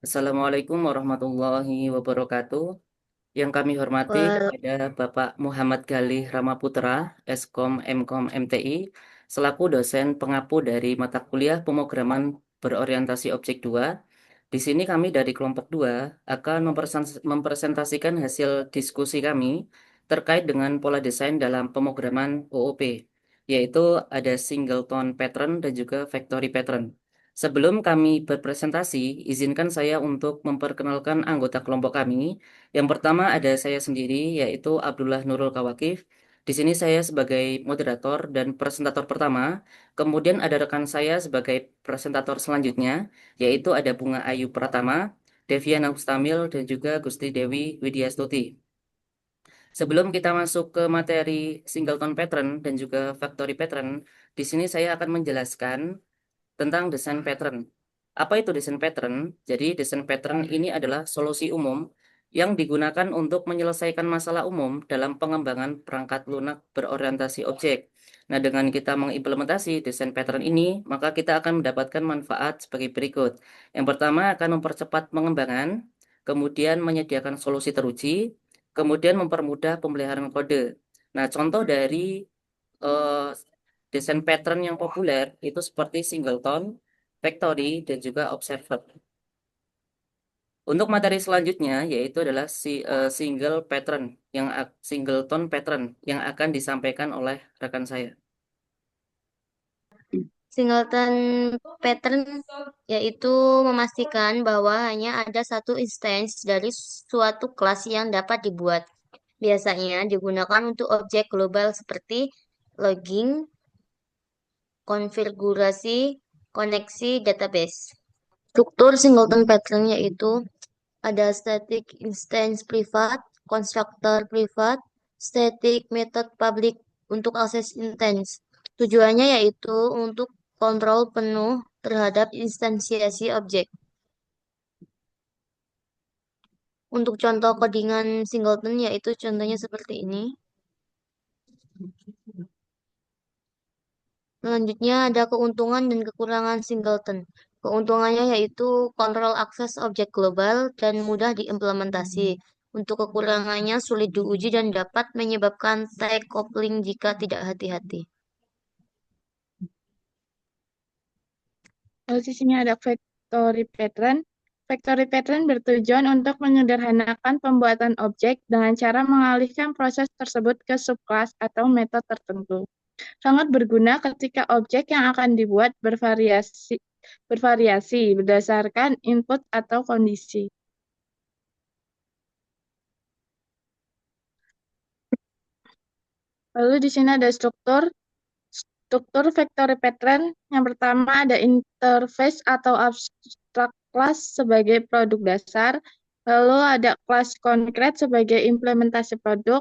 Assalamualaikum warahmatullahi wabarakatuh. Yang kami hormati Wal- kepada Bapak Muhammad Galih Ramaputra, Eskom Mkom MTI, selaku dosen pengapu dari mata kuliah pemrograman berorientasi objek 2. Di sini kami dari kelompok 2 akan mempresentasikan hasil diskusi kami terkait dengan pola desain dalam pemrograman OOP, yaitu ada singleton pattern dan juga factory pattern. Sebelum kami berpresentasi, izinkan saya untuk memperkenalkan anggota kelompok kami. Yang pertama ada saya sendiri, yaitu Abdullah Nurul Kawakif. Di sini saya sebagai moderator dan presentator pertama. Kemudian ada rekan saya sebagai presentator selanjutnya, yaitu ada Bunga Ayu Pratama, Deviana Ustamil, dan juga Gusti Dewi Widyastuti. Sebelum kita masuk ke materi singleton pattern dan juga factory pattern, di sini saya akan menjelaskan tentang desain pattern. Apa itu desain pattern? Jadi desain pattern ini adalah solusi umum yang digunakan untuk menyelesaikan masalah umum dalam pengembangan perangkat lunak berorientasi objek. Nah, dengan kita mengimplementasi desain pattern ini, maka kita akan mendapatkan manfaat sebagai berikut. Yang pertama akan mempercepat pengembangan, kemudian menyediakan solusi teruji, kemudian mempermudah pemeliharaan kode. Nah, contoh dari eh, desain pattern yang populer itu seperti singleton, factory, dan juga observer. Untuk materi selanjutnya yaitu adalah singleton pattern yang akan disampaikan oleh rekan saya. Singleton pattern yaitu memastikan bahwa hanya ada satu instance dari suatu kelas yang dapat dibuat. Biasanya digunakan untuk objek global seperti logging, konfigurasi, koneksi database. Struktur singleton pattern yaitu ada static instance privat, constructor privat, static method public untuk akses instance. Tujuannya yaitu untuk kontrol penuh terhadap instansiasi objek. Untuk contoh codingan singleton yaitu contohnya seperti ini. Selanjutnya ada keuntungan dan kekurangan singleton. Keuntungannya yaitu kontrol akses objek global dan mudah diimplementasi. Untuk kekurangannya sulit diuji dan dapat menyebabkan tag coupling jika tidak hati-hati. Lalu di sini ada factory pattern. Factory pattern bertujuan untuk menyederhanakan pembuatan objek dengan cara mengalihkan proses tersebut ke subclass atau metode tertentu. Sangat berguna ketika objek yang akan dibuat bervariasi berdasarkan input atau kondisi. Lalu di sini ada struktur factory pattern. Yang pertama ada interface atau abstract class sebagai produk dasar. Lalu ada kelas konkret sebagai implementasi produk.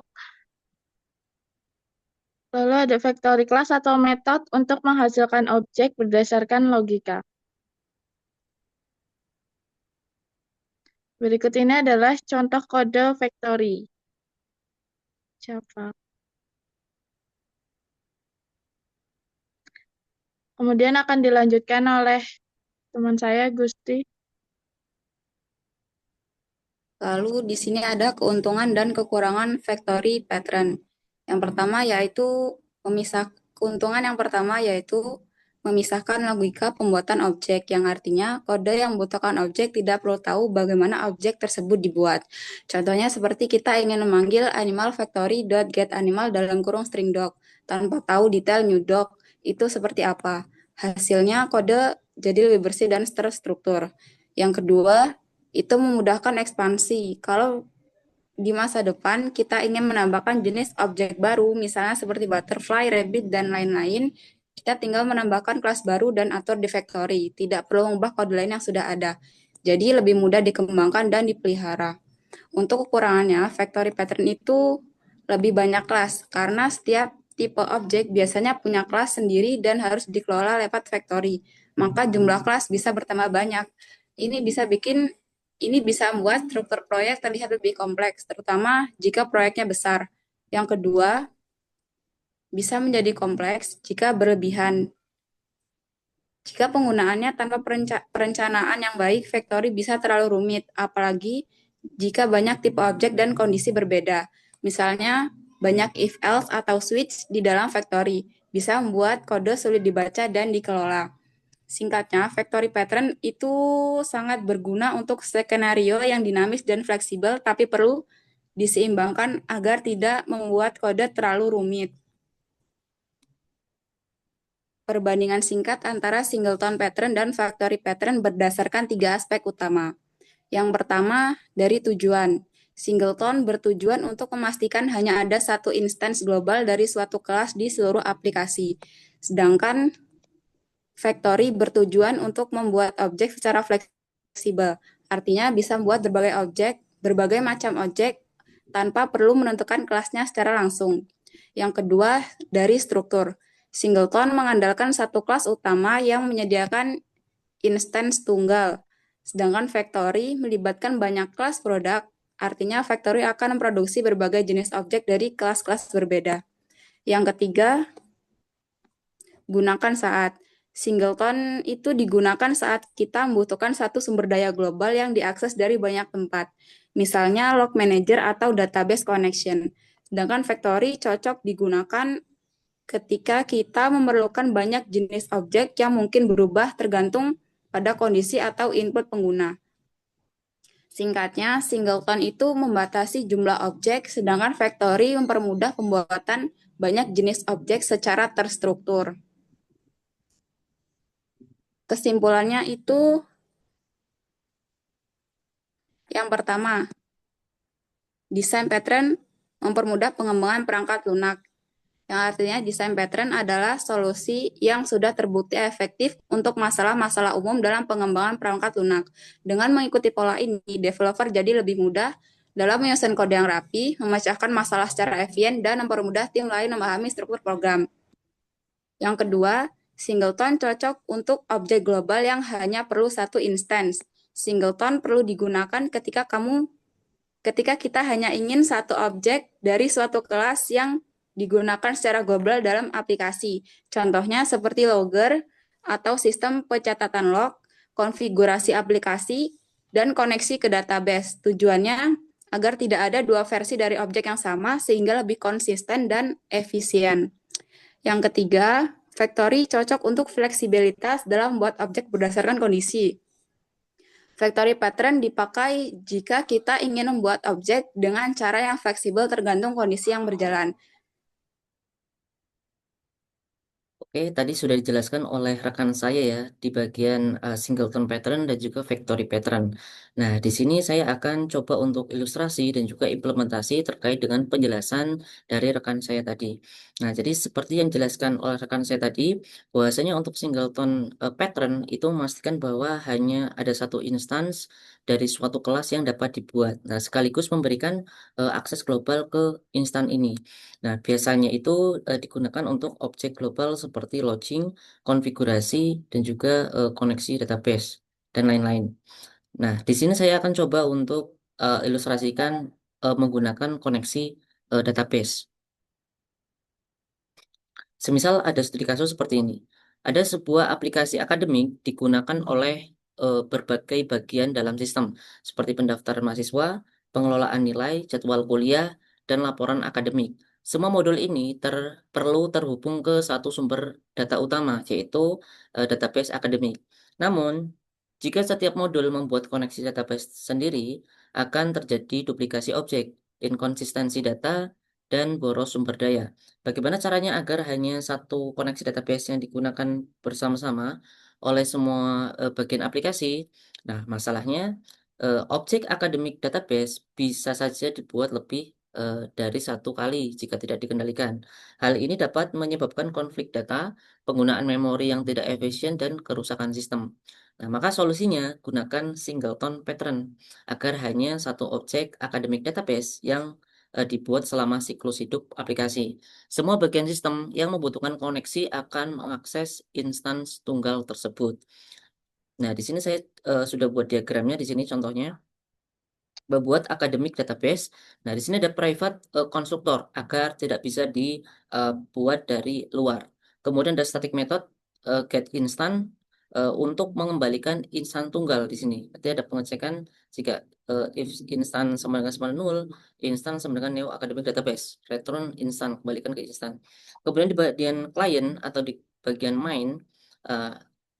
Lalu ada factory class atau metode untuk menghasilkan objek berdasarkan logika. Berikut ini adalah contoh kode factory. Java. Kemudian akan dilanjutkan oleh teman saya, Gusti. Lalu di sini ada keuntungan dan kekurangan factory pattern. Yang pertama yaitu keuntungan yang pertama yaitu memisahkan logika pembuatan objek, yang artinya kode yang membutuhkan objek tidak perlu tahu bagaimana objek tersebut dibuat. Contohnya seperti kita ingin memanggil animal factory.getAnimal dalam kurung string dog tanpa tahu detail new dog itu seperti apa. Hasilnya kode jadi lebih bersih dan terstruktur. Yang kedua, itu memudahkan ekspansi. Kalau di masa depan kita ingin menambahkan jenis objek baru, misalnya seperti butterfly, rabbit, dan lain-lain, kita tinggal menambahkan kelas baru dan atur di factory. Tidak perlu mengubah kode lain yang sudah ada. Jadi lebih mudah dikembangkan dan dipelihara. Untuk kekurangannya, factory pattern itu lebih banyak kelas, karena setiap tipe objek biasanya punya kelas sendiri dan harus dikelola lewat factory. Maka jumlah kelas bisa bertambah banyak. Ini bisa bikin ini bisa membuat struktur proyek terlihat lebih kompleks, terutama jika proyeknya besar. Yang kedua, bisa menjadi kompleks jika berlebihan. Jika penggunaannya tanpa perencanaan yang baik, factory bisa terlalu rumit, apalagi jika banyak tipe objek dan kondisi berbeda. Misalnya, banyak if-else atau switch di dalam factory bisa membuat kode sulit dibaca dan dikelola. Singkatnya, factory pattern itu sangat berguna untuk skenario yang dinamis dan fleksibel, tapi perlu diseimbangkan agar tidak membuat kode terlalu rumit. Perbandingan singkat antara singleton pattern dan factory pattern berdasarkan 3 aspek utama. Yang pertama, dari tujuan. Singleton bertujuan untuk memastikan hanya ada satu instance global dari suatu kelas di seluruh aplikasi. Sedangkan factory bertujuan untuk membuat objek secara fleksibel. Artinya bisa membuat berbagai macam objek tanpa perlu menentukan kelasnya secara langsung. Yang kedua, dari struktur. Singleton mengandalkan satu kelas utama yang menyediakan instance tunggal, sedangkan factory melibatkan banyak kelas produk, artinya factory akan memproduksi berbagai jenis objek dari kelas-kelas berbeda. Yang ketiga, gunakan saat. Singleton itu digunakan saat kita membutuhkan satu sumber daya global yang diakses dari banyak tempat, misalnya log manager atau database connection. Sedangkan factory cocok digunakan ketika kita memerlukan banyak jenis objek yang mungkin berubah tergantung pada kondisi atau input pengguna. Singkatnya, singleton itu membatasi jumlah objek, sedangkan factory mempermudah pembuatan banyak jenis objek secara terstruktur. Kesimpulannya itu, yang pertama, desain pattern mempermudah pengembangan perangkat lunak, yang artinya desain pattern adalah solusi yang sudah terbukti efektif untuk masalah-masalah umum dalam pengembangan perangkat lunak. Dengan mengikuti pola ini, developer jadi lebih mudah dalam menyusun kode yang rapi, memecahkan masalah secara efisien, dan mempermudah tim lain memahami struktur program. Yang kedua, singleton cocok untuk objek global yang hanya perlu satu instance. Singleton perlu digunakan ketika kita hanya ingin satu objek dari suatu kelas yang digunakan secara global dalam aplikasi. Contohnya seperti logger atau sistem pencatatan log, konfigurasi aplikasi, dan koneksi ke database. Tujuannya agar tidak ada dua versi dari objek yang sama sehingga lebih konsisten dan efisien. Yang ketiga, factory cocok untuk fleksibilitas dalam membuat objek berdasarkan kondisi. Factory pattern dipakai jika kita ingin membuat objek dengan cara yang fleksibel tergantung kondisi yang berjalan. Oke, tadi sudah dijelaskan oleh rekan saya ya di bagian singleton pattern dan juga factory pattern. Nah, di sini saya akan coba untuk ilustrasi dan juga implementasi terkait dengan penjelasan dari rekan saya tadi. Nah, jadi seperti yang dijelaskan oleh rekan saya tadi, bahwasanya untuk singleton pattern itu memastikan bahwa hanya ada satu instance dari suatu kelas yang dapat dibuat. Nah, sekaligus memberikan akses global ke instan ini. Nah, biasanya itu digunakan untuk objek global seperti login, konfigurasi, dan juga koneksi database, dan lain-lain. Nah, di sini saya akan coba untuk ilustrasikan menggunakan koneksi database. Semisal ada studi kasus seperti ini. Ada sebuah aplikasi akademik digunakan oleh berbagai bagian dalam sistem, seperti pendaftaran mahasiswa, pengelolaan nilai, jadwal kuliah, dan laporan akademik. Semua modul ini perlu terhubung ke satu sumber data utama, yaitu database akademik. Namun, jika setiap modul membuat koneksi database sendiri, akan terjadi duplikasi objek, inkonsistensi data, dan boros sumber daya. Bagaimana caranya agar hanya satu koneksi database yang digunakan bersama-sama oleh semua bagian aplikasi? Nah, masalahnya objek akademik database bisa saja dibuat lebih dari satu kali jika tidak dikendalikan. Hal ini dapat menyebabkan konflik data, penggunaan memori yang tidak efisien, dan kerusakan sistem. Nah, maka solusinya gunakan singleton pattern agar hanya satu objek akademik database yang dibuat selama siklus hidup aplikasi. Semua bagian sistem yang membutuhkan koneksi akan mengakses instance tunggal tersebut. Nah, di sini saya sudah buat diagramnya. Di sini contohnya membuat academic database. Nah, di sini ada private konstruktor agar tidak bisa dibuat dari luar. Kemudian ada static method get instant untuk mengembalikan instan tunggal di sini. Nanti ada pengecekan jika if instan sama dengan 9 instan sama dengan neo academic database, return instan, kembalikan ke instan. Kemudian di bagian client atau di bagian main, eh,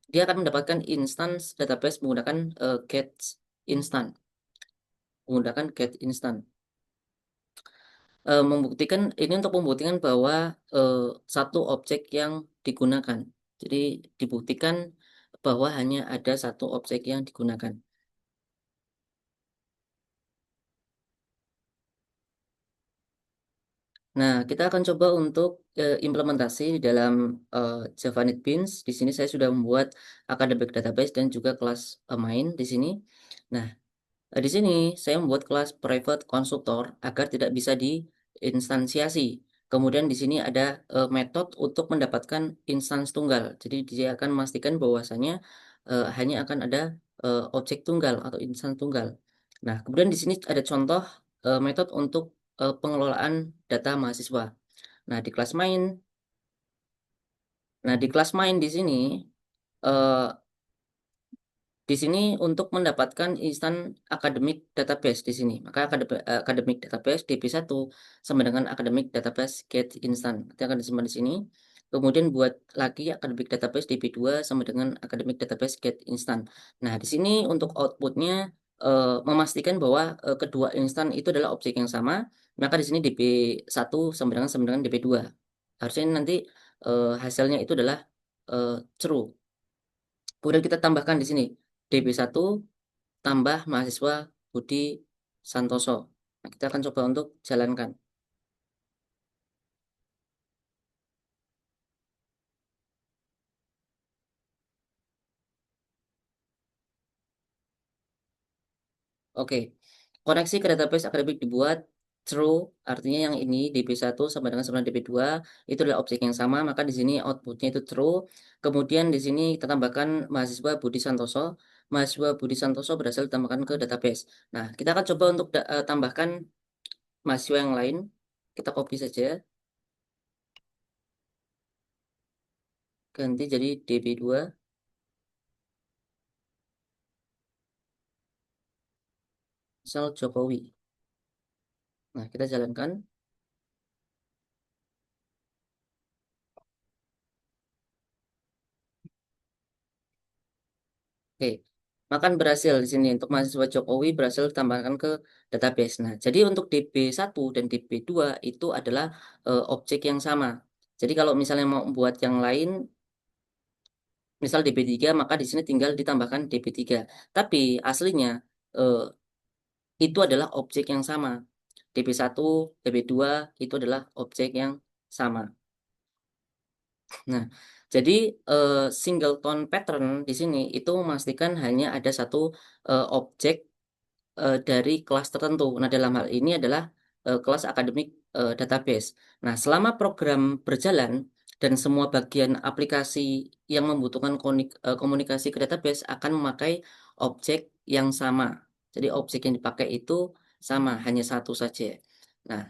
dia akan mendapatkan instance database menggunakan get instan, membuktikan ini untuk membuktikan bahwa satu objek yang digunakan. Jadi dibuktikan bahwa hanya ada satu objek yang digunakan. Nah, kita akan coba untuk implementasi di dalam Java NetBeans. Di sini saya sudah membuat academic database dan juga kelas main di sini. Nah, di sini saya membuat kelas private constructor agar tidak bisa diinstansiasi. Kemudian di sini ada metode untuk mendapatkan instance tunggal. Jadi dia akan memastikan bahwasanya hanya akan ada objek tunggal atau instance tunggal. Nah, kemudian di sini ada contoh metode untuk pengelolaan data mahasiswa. Nah, di kelas main di sini eh, untuk mendapatkan instan academic database di sini. Maka academic database DB1 sama dengan academic database get instant. Nanti akan disimpan di sini. Kemudian buat lagi academic database DB2 sama dengan academic database get instant. Nah, di sini untuk outputnya memastikan bahwa kedua instan itu adalah objek yang sama. Maka di sini DB1 sama dengan DB2. Harusnya nanti hasilnya itu adalah true. Kemudian kita tambahkan di sini DB1 tambah mahasiswa Budi Santoso. Nah, kita akan coba untuk jalankan. Oke, koneksi ke database akademik dibuat true, artinya yang ini DB1 sama dengan DB2 itu adalah objek yang sama, maka di sini outputnya itu true. Kemudian di sini kita tambahkan mahasiswa Budi Santoso. Mahasiswa Budi Santoso berhasil ditambahkan ke database. Nah, kita akan coba untuk tambahkan mahasiswa yang lain. Kita copy saja, ganti jadi DB2, misal Jokowi. Nah, kita jalankan. Oke, makan berhasil di sini untuk mahasiswa Jokowi berhasil ditambahkan ke database. Nah, jadi untuk DB1 dan DB2 itu adalah objek yang sama. Jadi kalau misalnya mau membuat yang lain, misal DB3, maka di sini tinggal ditambahkan DB3. Tapi aslinya eh, itu adalah objek yang sama. DB1, DB2 itu adalah objek yang sama. Nah, jadi singleton pattern di sini itu memastikan hanya ada satu objek dari kelas tertentu. Nah, dalam hal ini adalah kelas akademik database. Nah, selama program berjalan dan semua bagian aplikasi yang membutuhkan komunikasi ke database akan memakai objek yang sama. Jadi objek yang dipakai itu sama, hanya satu saja. Nah,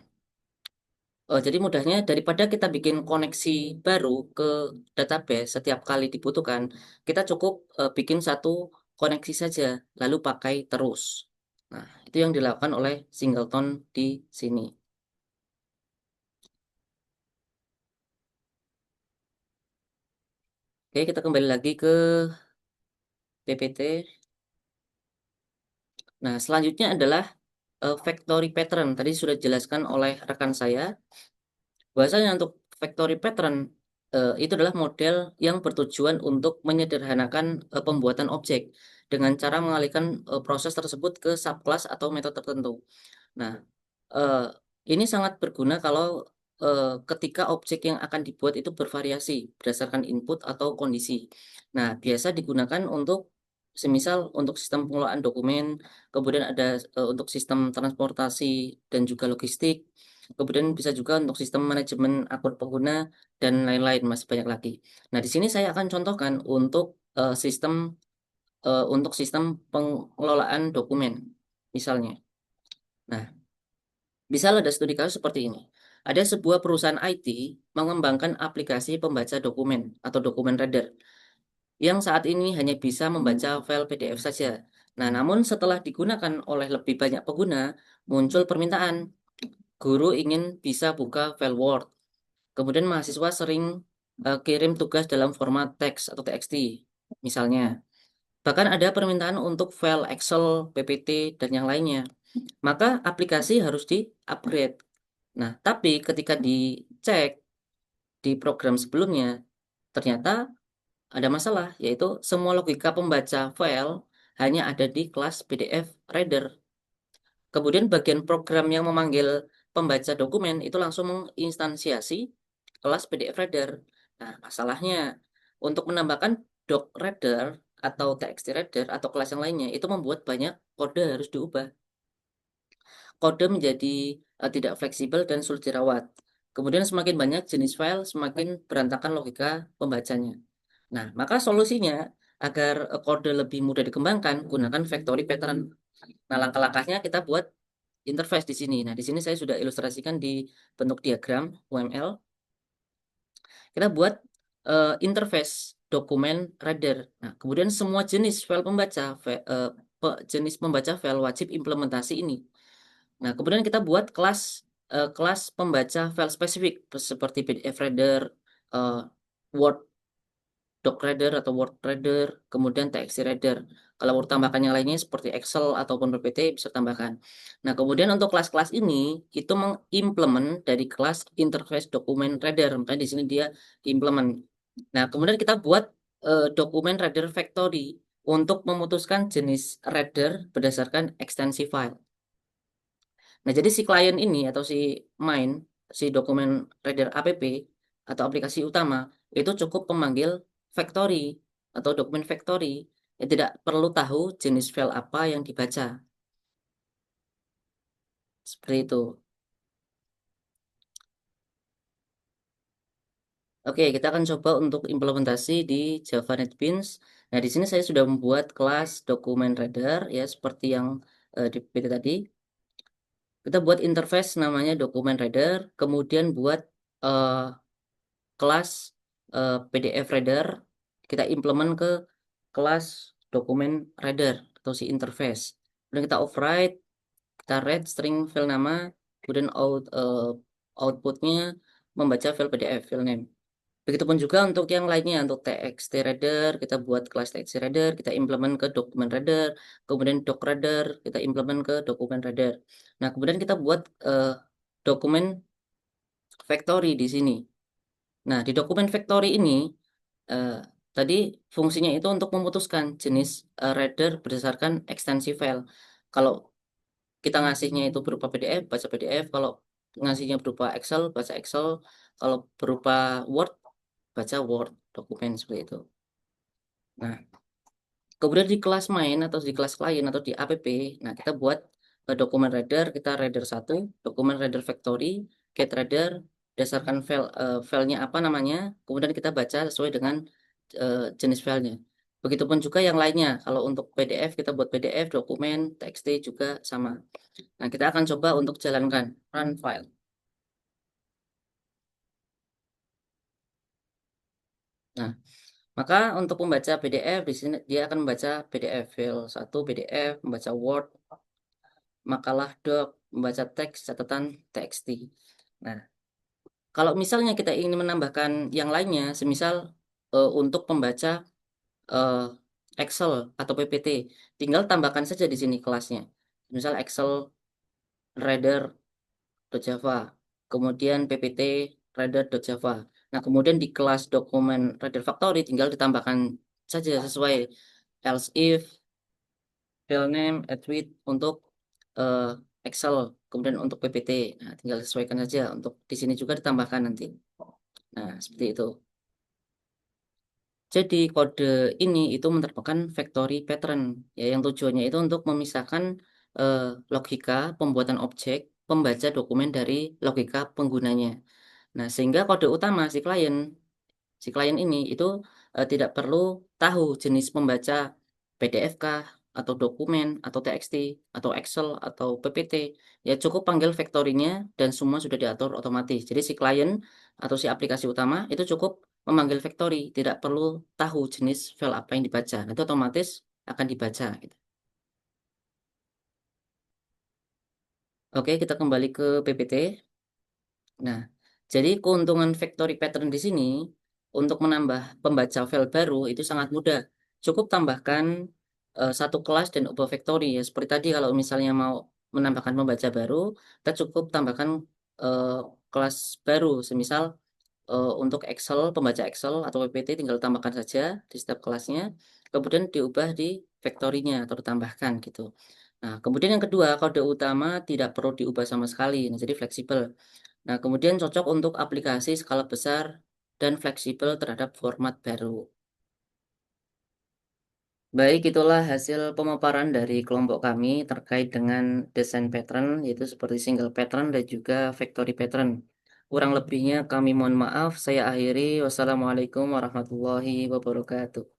jadi mudahnya daripada kita bikin koneksi baru ke database setiap kali dibutuhkan, kita cukup bikin satu koneksi saja, lalu pakai terus. Nah, itu yang dilakukan oleh Singleton di sini. Oke, kita kembali lagi ke PPT. Nah, selanjutnya adalah factory pattern. Tadi sudah dijelaskan oleh rekan saya. Bahwasanya untuk factory pattern itu adalah model yang bertujuan untuk menyederhanakan pembuatan objek dengan cara mengalihkan proses tersebut ke subclass atau metode tertentu. Nah, eh, ini sangat berguna kalau ketika objek yang akan dibuat itu bervariasi berdasarkan input atau kondisi. Nah, biasa digunakan untuk semisal untuk sistem pengelolaan dokumen, kemudian ada untuk sistem transportasi dan juga logistik, kemudian bisa juga untuk sistem manajemen akun pengguna dan lain-lain, masih banyak lagi. Nah, di sini saya akan contohkan untuk sistem pengelolaan dokumen, misalnya. Nah, misal ada studi kasus seperti ini. Ada sebuah perusahaan IT mengembangkan aplikasi pembaca dokumen atau dokumen reader. yang saat ini hanya bisa membaca file PDF saja. Nah, namun setelah digunakan oleh lebih banyak pengguna, muncul permintaan guru ingin bisa buka file Word. Kemudian mahasiswa sering kirim tugas dalam format teks atau TXT, misalnya. Bahkan ada permintaan untuk file Excel, PPT, dan yang lainnya. Maka aplikasi harus di-upgrade. Nah, tapi ketika dicek di program sebelumnya, ternyata ada masalah, yaitu semua logika pembaca file hanya ada di kelas PDF Reader. Kemudian bagian program yang memanggil pembaca dokumen itu langsung menginstansiasi kelas PDF Reader. Nah, masalahnya untuk menambahkan doc reader atau TXT reader atau kelas yang lainnya itu membuat banyak kode harus diubah. Kode menjadi tidak fleksibel dan sulit dirawat. Kemudian semakin banyak jenis file, semakin berantakan logika pembacanya. Nah, maka solusinya agar kode lebih mudah dikembangkan, gunakan factory pattern. Nah, langkah-langkahnya kita buat interface di sini. Nah, di sini saya sudah ilustrasikan di bentuk diagram UML. Kita buat interface dokumen reader. Nah, kemudian semua jenis file pembaca, jenis pembaca file wajib implementasi ini. Nah, kemudian kita buat kelas pembaca file spesifik seperti PDF reader, Word doc reader atau Word reader, kemudian TXT reader. Kalau mau tambahkan yang lainnya seperti Excel ataupun PPT bisa tambahkan. Nah, kemudian untuk kelas-kelas ini itu mengimplement dari kelas interface dokumen reader. Makanya di sini dia implement. Nah, kemudian kita buat dokumen reader factory untuk memutuskan jenis reader berdasarkan ekstensi file. Nah, jadi si klien ini atau si dokumen reader app atau aplikasi utama itu cukup memanggil factory atau dokumen factory yang tidak perlu tahu jenis file apa yang dibaca. Seperti itu. Oke, kita akan coba untuk implementasi di Java NetBeans. Nah, di sini saya sudah membuat kelas dokumen reader ya seperti yang di PT tadi. Kita buat interface namanya dokumen reader, kemudian buat eh, kelas PDF reader, kita implement ke kelas dokumen reader atau si interface. Kemudian kita override, kita read string file nama, kemudian outputnya membaca file PDF, file name. Begitupun juga untuk yang lainnya, untuk TXT reader, kita buat kelas TXT reader, kita implement ke dokumen reader, kemudian doc reader, kita implement ke dokumen reader. Nah, kemudian kita buat dokumen factory di sini. Nah, di dokumen factory ini eh, tadi fungsinya itu untuk memutuskan jenis reader berdasarkan ekstensi file. Kalau kita ngasihnya itu berupa PDF, baca PDF. Kalau ngasihnya berupa Excel, baca Excel. Kalau berupa Word, baca Word dokumen seperti itu. Nah, kemudian di kelas main atau di kelas klien atau di app, nah kita buat dokumen reader, kita reader 1, dokumen reader factory, get reader, berdasarkan filenya apa namanya, kemudian kita baca sesuai dengan jenis filenya. Begitupun juga yang lainnya, kalau untuk PDF kita buat PDF, dokumen, TXT juga sama. Nah, kita akan coba untuk jalankan run file. Nah, maka untuk membaca PDF di sini dia akan membaca PDF file 1 PDF, membaca Word, makalah doc, membaca teks, catatan TXT. Nah, kalau misalnya kita ingin menambahkan yang lainnya, semisal untuk pembaca eh, Excel atau PPT, tinggal tambahkan saja di sini kelasnya. Misal Excel reader.java, kemudian PPT reader.java. Nah, kemudian di kelas dokumen reader factory tinggal ditambahkan saja sesuai else if, file name, attribute untuk eh, Excel, kemudian untuk PPT. Nah, tinggal sesuaikan saja. Untuk di sini juga ditambahkan nanti. Nah, seperti itu. Jadi kode ini itu merupakan factory pattern ya yang tujuannya itu untuk memisahkan eh, logika pembuatan objek pembaca dokumen dari logika penggunanya. Nah, sehingga kode utama si klien ini itu tidak perlu tahu jenis pembaca PDF kah atau dokumen atau TXT atau Excel atau PPT. Ya cukup panggil vektorinya dan semua sudah diatur otomatis. Jadi si klien atau si aplikasi utama itu cukup memanggil factory, tidak perlu tahu jenis file apa yang dibaca. Itu otomatis akan dibaca gitu. Oke, kita kembali ke PPT. Nah, jadi keuntungan factory pattern di sini untuk menambah pembaca file baru itu sangat mudah. Cukup tambahkan satu kelas dan ubah factory ya. Seperti tadi kalau misalnya mau menambahkan pembaca baru, kita cukup tambahkan eh, kelas baru. Semisal untuk Excel, pembaca Excel atau PPT tinggal tambahkan saja di setiap kelasnya, kemudian diubah di factory-nya atau ditambahkan gitu. Nah, kemudian yang kedua, kode utama tidak perlu diubah sama sekali, nah, jadi fleksibel. Nah, kemudian cocok untuk aplikasi skala besar dan fleksibel terhadap format baru. Baik, itulah hasil pemaparan dari kelompok kami terkait dengan desain pattern, yaitu seperti single pattern dan juga factory pattern. Kurang lebihnya kami mohon maaf, saya akhiri. Wassalamualaikum warahmatullahi wabarakatuh.